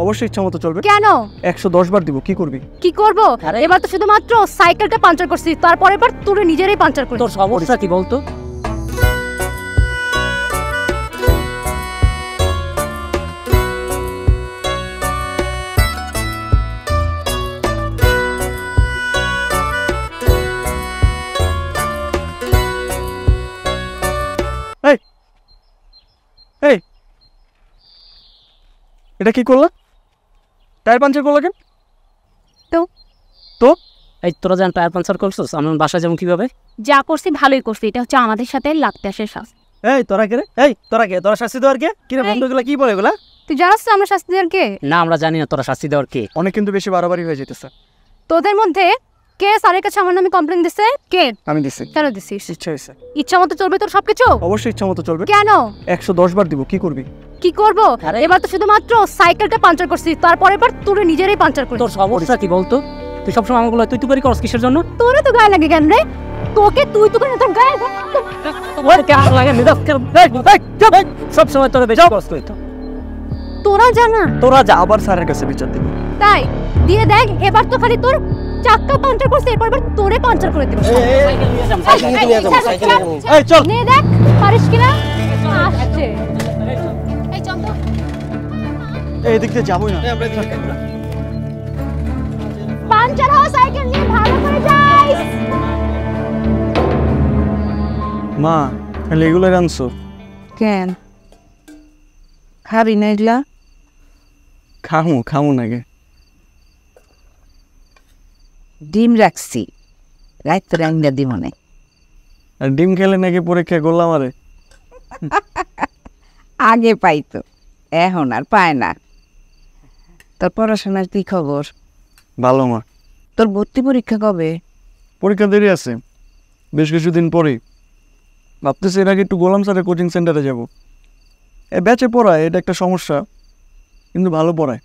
অবশ্যই ইচ্ছা মতো চলবে। কেন? 110 বার দিব, কি করবি? কি করব? এবার তো শুধুমাত্র সাইকেলটা পাঞ্চার করছি, তারপরের বার তুই নিজেরই পাঞ্চার করছিস। তোর সমস্যা কি বলতো? এই এই এটা কি করলা? টায়ার পাঞ্চার করলা কেন? তো তো এই তোরা যেন টায়ার পাঞ্চার করছিস, আমরা বাসায় যেমন কিভাবে? যা করছি ভালোই করছি, এটা হচ্ছে আমাদের সাথে লাগতে আসে শাস্তি। এই তোরা কে রে? এই তোরা কে? তোরা শাস্তি দেওয়ার কে? কি রে এই। বন্ধুগুলা কি বলে এগুলা? তুই জানিস তো আমরা শাস্তি দেওয়ার কে? না, আমরা জানি না তোরা শাস্তি দেওয়ার কে। অনেক কিন্তু বেশি বাড়াবাড়ি হয়ে যেতেছে। তোদের মধ্যে কে স্যারের কাছে আমার নামে কমপ্লেইন দিছে? কে? আমি দিছি। কেন দিছিস? ইচ্ছা হয়েছে। ইচ্ছা মতো চলবে তোর সবকিছু? অবশ্যই ইচ্ছা মতো চলবে। কেন? 110 বার দিব, কি করবি? কি করব? আরে। এবার তো শুধুমাত্র সাইকেলটা পাঞ্চার করছি, তারপরের বার তুই নিজেরই পাঞ্চার করছিস। তোর সমস্যা কি বলতো? তুই সবসময় আমাগুলো তুই তুই করস কিসের জন্য? তোরে তো গায়ে লাগে কেন রে? তোকে তুই করে তোর গায়ে ওর কেন লাগে নিদাস কেন? সব সময় তোরা বেশি করস তুই তো। তোরা জানা তোরা যা, আবার স্যারের কাছে বিচার দিবি। তাই দিয়ে দেখ, এবার তো খালি তোর চাক্কা পাঞ্চার করছে, এরপর তোরে পাঞ্চার করে দেব। সাইকেল নিয়ে যাম, সাইকেল নিয়ে যাম, সাইকেল নিয়ে যাম। এই চল। নে দেখ পারিস কিনা। আসছে এই চল তো। এই দিক দিয়ে যাবোই না। পাঞ্চার হওয়া সাইকেল নিয়ে ভালো করে যাইস। মা, তাহলে এগুলো আনছো? কেন খাবি না এগুলা? খামু নাকি? ডিম রাখছি, রাইতে রান্না দিব না। আর ডিম খেলে নাকি পরীক্ষা করলাম আরে। আগে পাইতো, এখন আর পায় না। তোর পড়াশোনার কি খবর? ভালো মা। তোর ভর্তি পরীক্ষা কবে? পরীক্ষা দেরি আছে, বেশ কিছুদিন পরেই। ভাবতেছি এর আগে একটু গোলাম স্যারের কোচিং সেন্টারে যাব। এ ব্যাচে পড়ায়, এটা একটা সমস্যা, কিন্তু ভালো পড়ায়।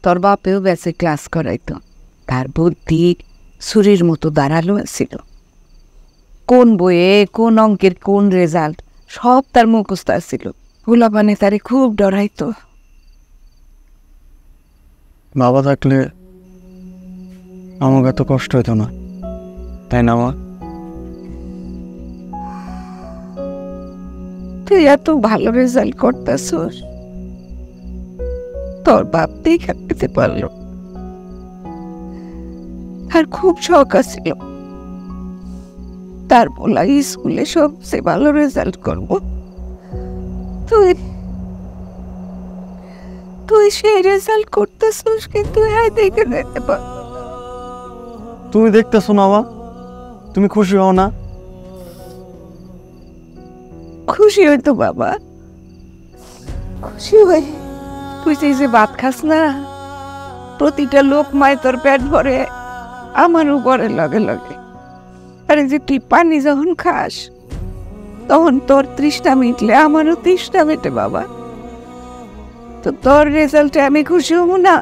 তোর বাপেও বেঁচে ক্লাস করাইতো, তার বুদ্ধি ছুরির মতো দাঁড়ালো ছিল। কোন বইয়ে কোন অঙ্কের কোন রেজাল্ট সব তার মুখস্থ ছিল। পোলাপানে তারে খুব ডরাইতো। বাবা থাকলে আমাকে এত কষ্ট হতো না, তাই না মা? তুই এত ভালো রেজাল্ট করতেছস, তোর বাপ দেখা পেতে পারলো। তার খুব শখ আছিল তার বলা স্কুলে সবচেয়ে ভালো রেজাল্ট করব। তুই তুই সেই রেজাল্ট করতেছস, কিন্তু দেখে নিতে পার। তুমি দেখতেছো না মা? তুমি খুশি হও না? খুশি হইতো বাবা, খুশি হই। তুই যে ভাত খাস না, প্রতিটা লোক মায় তোর পেট ভরে, আমার উপরে লগে লগে। আরে যে তুই পানি যখন খাস, তখন তোর তৃষ্ণা মিটলে আমারও তৃষ্ণা মেটে বাবা। তো তোর রেজাল্টে আমি খুশি হব না?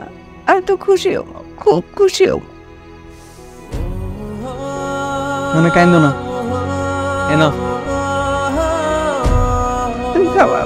আমি তো খুশি হব, খুব খুশি হব। মানে কাইন্দ না, এনাফ। বাবা